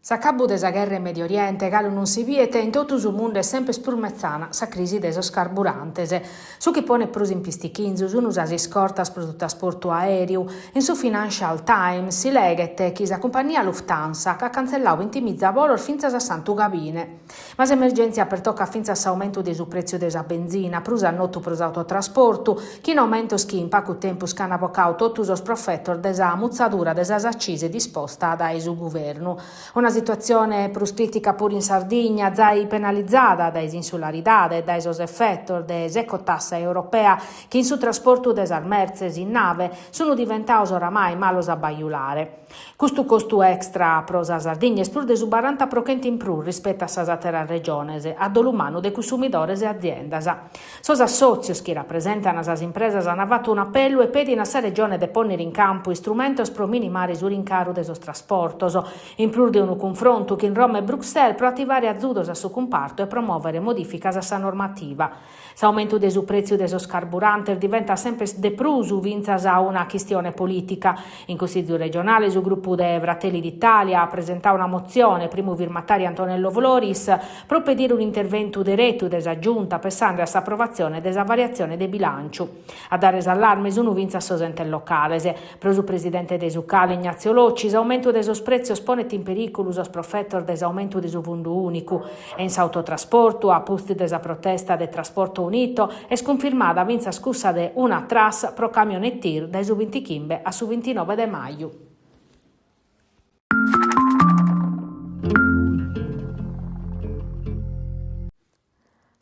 S'accabu desa guerra in Medio Oriente, galo non si viete, in tutto il mondo è sempre spurmezzana sa crisi desos carburantes. Su chi pone pros in pistichinzus, unus as scortas pro trasporto aereo, in su Financial Times si leghet che la compagnia Lufthansa ha cancellato intimizza volor finza a Santu Gabine. Ma s'emergenza per tocca finza s'aumento del prezzo desa benzina, prus annotto pros autotrasporto, chi in aumento schi in pacu tempo scana bocau totus os profettor desa muzzadura desa accise disposta da esu governo. Una situazione proscritica pure in Sardegna, zai penalizzata da insularidade, da esos effettor des ecotassa europea che in su trasporto des merzes in nave sono diventados oramai malos a baiulare. Questo costo extra pros a Sardegna è pur de su 40% in più rispetto a sas altre regiones, a dolumano de consumidores e aziendas. Sos associos che rappresentano sas impresas hanno fatto un appello e pedin a sa regione de ponere in campo istrumentos pro minimare su rincaro de sos trasportos, in più de un confronto che in Roma e Bruxelles pro attivare azudos a su comparto e promuovere modificas a sa normativa. S'aumento de su prezzo de sos carburantes diventa sempre de prusu vinzas a una questione politica. In Consiglio regionale su gruppo de Fratelli d'Italia ha presentato una mozione, primo firmatario Antonello Voloris, pro pedire un intervento diretto desa giunta pensando a sa approvazione desa variazione de bilancio. A dare allarme su vinza sos entes locales. Pro su presidente de Sucale Ignazio Locci, s'aumento de sos prezzi ponete in pericolo sos profettor desaumento di su fondo unico e in autotrasporto a posti desa protesta de trasporto unito è sconfirmata vinza scussa de una tras pro camionettir da su 25 a su 29 de maio.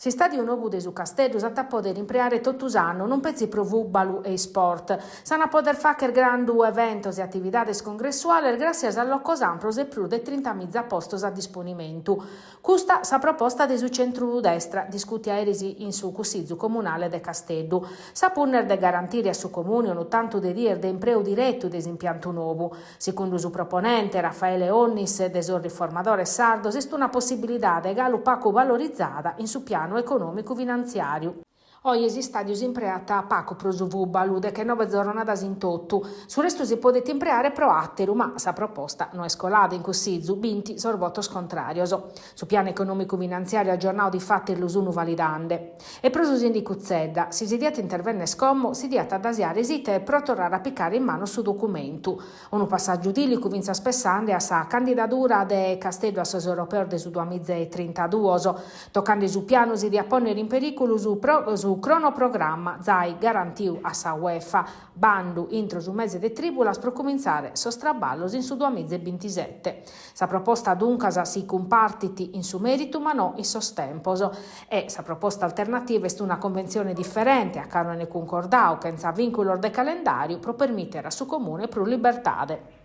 Si stadio nuovo de su Castello sa poter impreare totus anno non pezzi pro futbalu e sport. Sana poter facer grandu eventos e attividades congressuales gracias a locos ampros e più de 30.000 postos a disponimento. Custa sa proposta de su centro-destra discuti a erisi in su Consiglio comunale de Castello. Sa punner de garantire a su comune non tanto de dir de impreo diretto des impianto nuovo. Secondo su proponente Raffaele Onnis de sul riformadore sardo est una possibilità de galu paco valorizzata in su piano economico-finanziario. Oggi si stadios impreata paco pro su futbalu, de che 9 giornadas in tottu. Su resto si potete impreare pro atteru, ma sa proposta non è scolata in Consiglio, binti sor votos contrarios. Su piano economico-finanziario aggiornato di fatti l'usunu validande. E pro su sindicuzzedda, si diate intervenne scommo, si diate ad asiare esite pro tornare a piccare in mano su documento. Un passaggio udilico vinza spessande a sa candidatura de Castello a sos europeo de su 2032, toccando su piano si di apponere in pericolo su cronoprogramma zai garantiu a sa UEFA bandu intro su mese de tribulas pro cominciare sos traballos in su 2027. Sa proposta dunque si compartiti in su merito ma no in sos tempos e sa proposta alternativa est una convenzione differente a canone concordau che senza vincolor de calendario pro permettere a su comune pro libertade.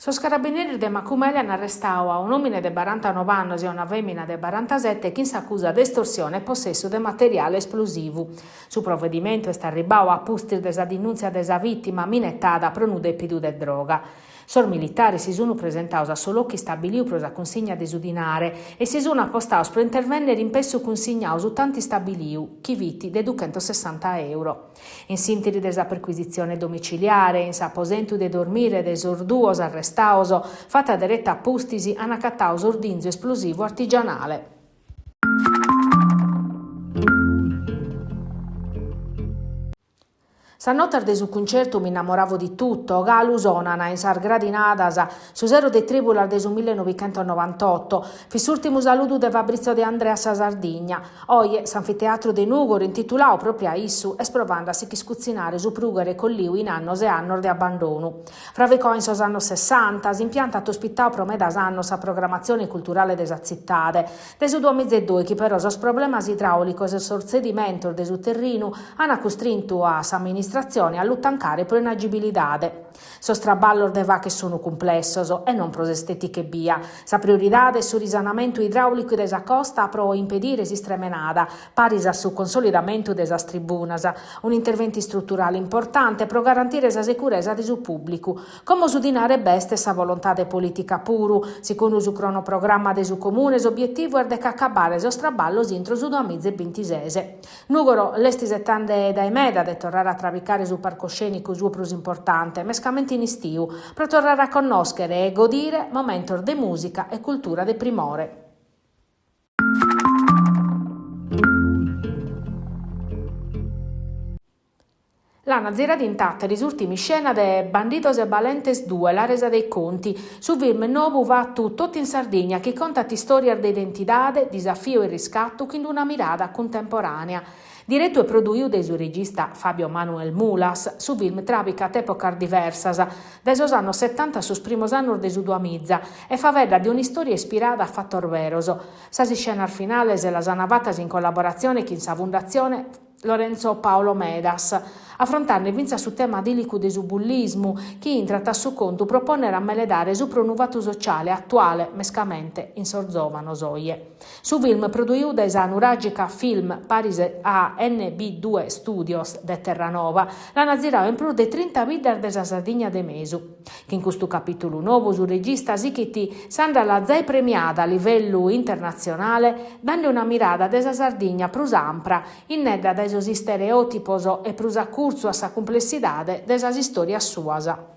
Sos carabinieri de Macumeli hanno arrestato a un uomine de 49 anni e una femmina de 47 che si accusa di estorsione e possesso di materiale esplosivo. Su provvedimento è arrivato a pustir desa denunzia desa vittima minettada pro nu depidu de droga. Sor militari si sono presentati a solo chi stabiliu pro la consegna de su dinare e si sono appostaus pro intervennere in pesso consignau su tanti stabiliu, chi viti de 260 euro. In sintesi desa perquisizione domiciliare, in s'apposento de dormire de sor duos arrestaus, fatta diretta a pustisi, hanno accattaus ordinzo esplosivo artigianale. Sa notar de su concerto mi innamoravo di tutto, galu sonana in sar gradinadas, su zero de tribula de su 1998, fissurtimu saludu de Fabrizio de Andrea sa Sardigna, oie s'anfiteatro de Nugor intitulao proprio a issu, esprovando a si chi scuzzinare su prugere colliu in annos e annos de abbandono. Fravecò in sos annos 60, s'impiantato ospitao promedas annos a programmazione culturale desa zittade, de su 2002 chi però sos problemas idraulicos e sos sedimentos de su terrinu hanno costrinto a s'amministrazione a luttancare pro inagibilidade. Sos traballor de va che sono complessos e non pros estetiche bia. Sa prioridade su risanamento idraulico desa costa pro impedire sistremenada, paris a su consolidamento desa tribunas, un intervento strutturale importante pro garantire sa sicurezza di su pubblico. Come su dinare beste sa volontà de politica puru, secondo su cronoprogramma de su comune, s'obiettivo è de accabare sos traballos intro su 2026. Nugoro, l'esti settande dai meda de tornare a vicare sul palcoscenico suo più importante, mescamente in istiu, per tornare a conoscere e godire momento di musica e cultura de primore. L'Anna zira d'intatte risultimi scena de Bandidos e Valentes 2, la resa dei conti, su film nuovo va tutto in Sardegna che conta storia di identità, desafio e riscatto in una mirada contemporanea. Diretto e prodotto dal suo regista Fabio Manuel Mulas, su film trabicat epoca diversas, dai anni 70 sus primos anni de su 2000, e fa vedere di una storia ispirata a fattor veroso. Sasi scena finale se las anavatas in collaborazione con sa fondazione Lorenzo Paolo Medas, affrontarne vinza su tema delicu de su bullismo, chi intrata su conto proponere a meledare su pronuvato sociale attuale, mescamente in sorzovano soie. Su film prodotto da esa nuragica film Parise a NB2 Studios de Terranova, la nazirà in più de 30 vidar de sa Sardigna de Mesu. Che in questo capitolo nuovo su regista Sichiti sandra la zai premiata a livello internazionale, dando una mirada de sa Sardigna prus ampra, innedda da esos stereotipos e prus accurso a sa complessidade de sas istorias suas.